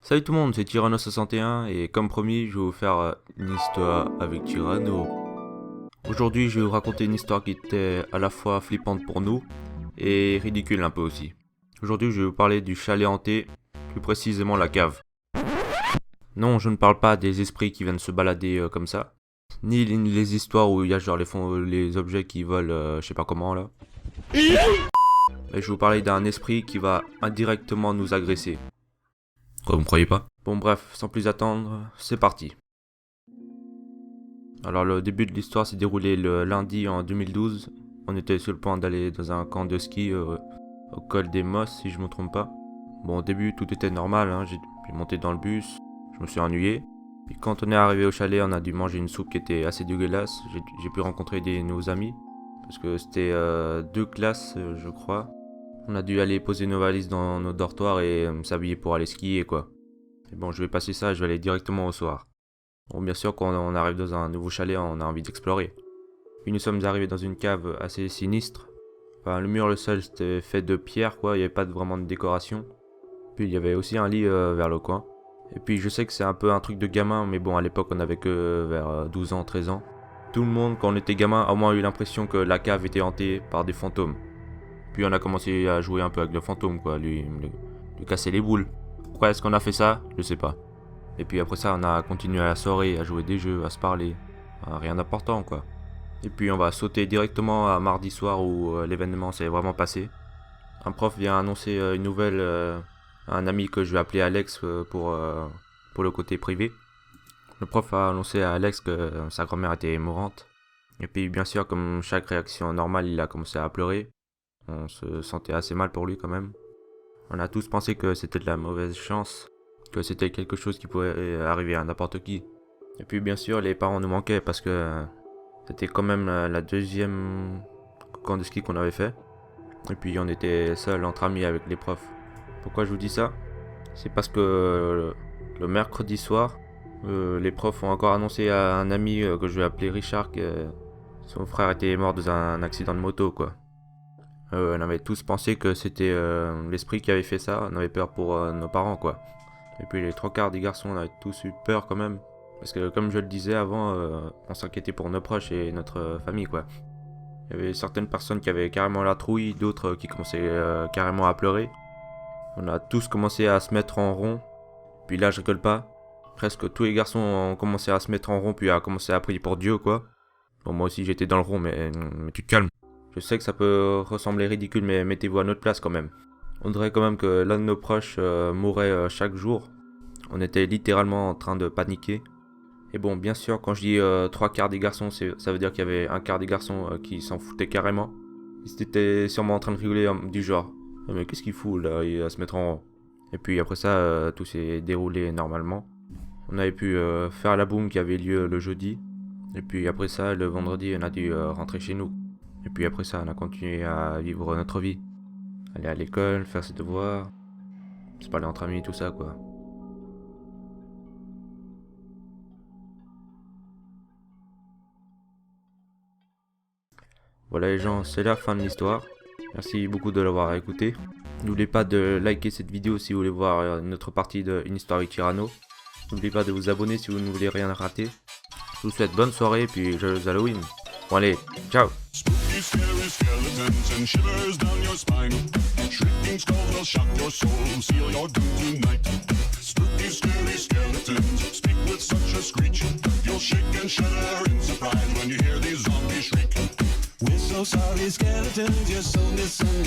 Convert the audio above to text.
Salut tout le monde, c'est Tyranno61 et comme promis, je vais vous faire une histoire avec Tyranno. Aujourd'hui, je vais vous raconter une histoire qui était à la fois flippante pour nous et ridicule un peu aussi. Aujourd'hui, je vais vous parler du chalet hanté, plus précisément la cave. Non, je ne parle pas des esprits qui viennent se balader comme ça, ni les histoires où il y a genre les objets qui volent je sais pas comment là. Mais je vais vous parler d'un esprit qui va indirectement nous agresser. Quoi, vous me croyez pas? Bon bref, sans plus attendre, c'est parti. Alors le début de l'histoire s'est déroulé le lundi en 2012. On était sur le point d'aller dans un camp de ski au col des Mosses si je me trompe pas. Bon au début tout était normal, hein. J'ai monté dans le bus, je me suis ennuyé. Puis quand on est arrivé au chalet, on a dû manger une soupe qui était assez dégueulasse. J'ai pu rencontrer des nouveaux amis, parce que c'était deux classes je crois. On a dû aller poser nos valises dans nos dortoirs et s'habiller pour aller skier quoi. Et bon, je vais passer ça, je vais aller directement au soir. Bon, bien sûr, quand on arrive dans un nouveau chalet, on a envie d'explorer. Puis nous sommes arrivés dans une cave assez sinistre. Enfin, le mur, le sol, c'était fait de pierre quoi, il n'y avait pas vraiment de décoration. Puis il y avait aussi un lit vers le coin. Et puis je sais que c'est un peu un truc de gamin, mais bon, à l'époque, on avait que vers 12 ans, 13 ans. Tout le monde, quand on était gamin, a au moins eu l'impression que la cave était hantée par des fantômes. Puis on a commencé à jouer un peu avec le fantôme quoi, lui casser les boules. Pourquoi est-ce qu'on a fait ça? Je sais pas. Et puis après ça on a continué à la soirée, à jouer des jeux, à se parler. Rien d'important quoi. Et puis on va sauter directement à mardi soir où l'événement s'est vraiment passé. Un prof vient annoncer une nouvelle à un ami que je vais appeler Alex pour le côté privé. Le prof a annoncé à Alex que sa grand-mère était mourante. Et puis bien sûr comme chaque réaction normale il a commencé à pleurer. On se sentait assez mal pour lui quand même. On a tous pensé que c'était de la mauvaise chance, que c'était quelque chose qui pouvait arriver à n'importe qui. Et puis bien sûr, les parents nous manquaient parce que c'était quand même la deuxième camp de ski qu'on avait fait. Et puis on était seuls entre amis avec les profs. Pourquoi je vous dis ça? C'est parce que le mercredi soir, les profs ont encore annoncé à un ami que je vais appeler Richard que son frère était mort dans un accident de moto quoi. On avait tous pensé que c'était l'esprit qui avait fait ça, on avait peur pour nos parents quoi. Et puis les trois quarts des garçons, on avait tous eu peur quand même. Parce que comme je le disais avant, on s'inquiétait pour nos proches et notre famille quoi. Il y avait certaines personnes qui avaient carrément la trouille, d'autres qui commençaient carrément à pleurer. On a tous commencé à se mettre en rond. Puis là je rigole pas, presque tous les garçons ont commencé à se mettre en rond puis à commencer à prier pour Dieu quoi. Bon moi aussi j'étais dans le rond mais tu te calmes. Je sais que ça peut ressembler ridicule, mais mettez-vous à notre place quand même. On dirait quand même que l'un de nos proches mourait chaque jour. On était littéralement en train de paniquer. Et bon, bien sûr, quand je dis trois quarts des garçons, ça veut dire qu'il y avait un quart des garçons qui s'en foutaient carrément. Ils étaient sûrement en train de rigoler du genre « Mais qu'est-ce qu'il fout là, il va se mettre en rond ?» Et puis après ça, tout s'est déroulé normalement. On avait pu faire la boum qui avait lieu le jeudi. Et puis après ça, le vendredi, on a dû rentrer chez nous. Et puis après ça, on a continué à vivre notre vie. Aller à l'école, faire ses devoirs, se parler entre amis, tout ça quoi. Voilà les gens, c'est la fin de l'histoire. Merci beaucoup de l'avoir écouté. N'oubliez pas de liker cette vidéo si vous voulez voir une autre partie de Une histoire avec Tyranno. N'oubliez pas de vous abonner si vous ne voulez rien rater. Je vous souhaite bonne soirée et puis joyeux Halloween. Bon allez, ciao. Spooky, scary skeletons and shivers down your spine. Shrieking skulls will shock your soul, seal your doom tonight. Spooky, scary skeletons speak with such a screech. You'll shake and shudder in surprise when you hear these zombies shriek. We're so sorry, skeletons, you're so misunderstood.